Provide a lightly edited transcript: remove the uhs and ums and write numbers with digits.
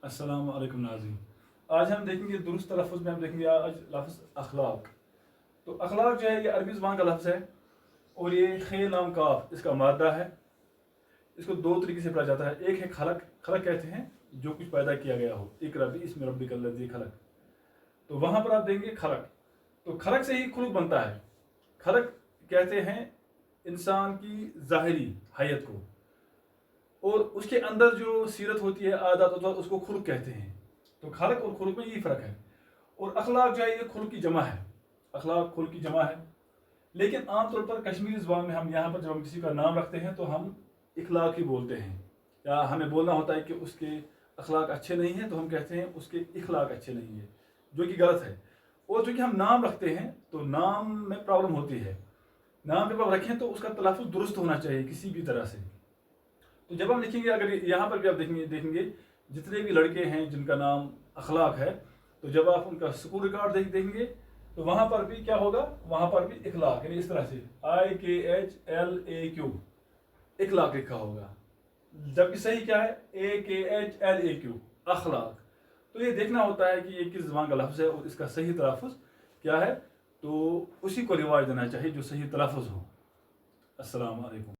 अस्सलाम वालेकुम नाज़रीन। आज हम देखेंगे दुरुस्त तलफ़्फ़ुज़ में हम देखेंगे आज लफ्ज़ अखलाक। तो अखलाक जो है ये अरबी ज़बान का लफ्ज़ है और ये खे लाम काफ इसका मादा है। इसको दो तरीके से पढ़ा जाता है। एक है खलक, खलक कहते हैं जो कुछ पैदा किया गया हो, एक रबी इसमें रब्बी कल्लज़ी खलक। तो वहाँ पर आप देंगे खलक, तो खलक से ही खुलक बनता है। खलक कहते हैं इंसान की ज़ाहिरी हैयत को, और उसके अंदर जो सीरत होती है, आदत होता है, उसको खुल्क कहते हैं। तो खलक और खुल्क में यही फ़र्क है। और अखलाक जो है ये खुल्क की जमा है, अखलाक खुल्क की जमा है। लेकिन आमतौर पर कश्मीरी ज़बान में हम यहाँ पर जब हम किसी का नाम रखते हैं तो हम इखलाक ही बोलते हैं, या हमें बोलना होता है कि उसके अखलाक अच्छे नहीं हैं तो हम कहते हैं उसके इखलाक अच्छे नहीं है, जो कि गलत है। और चूँकि हम नाम रखते हैं तो नाम में प्रॉब्लम होती है। नाम जब आप रखें तो उसका तलफ़्फ़ुज़ दुरुस्त होना चाहिए किसी भी तरह से। तो जब हम लिखेंगे, अगर यहाँ पर भी आप देखेंगे जितने भी लड़के हैं जिनका नाम अखलाक है, तो जब आप उनका स्कूल रिकॉर्ड देखेंगे तो वहाँ पर भी क्या होगा, वहाँ पर भी इखलाक, यानी इस तरह से IKHLAQ इखलाक लिखा होगा। जबकि सही क्या है, AKHLAQ अखलाक। तो ये देखना होता है कि ये किस ज़बान का लफ्ज़ है और इसका सही तलफ़्फ़ुज़ क्या है, तो उसी को रिवाज देना चाहिए जो सही तलफ़्फ़ुज़ हो। अस्सलाम वालेकुम।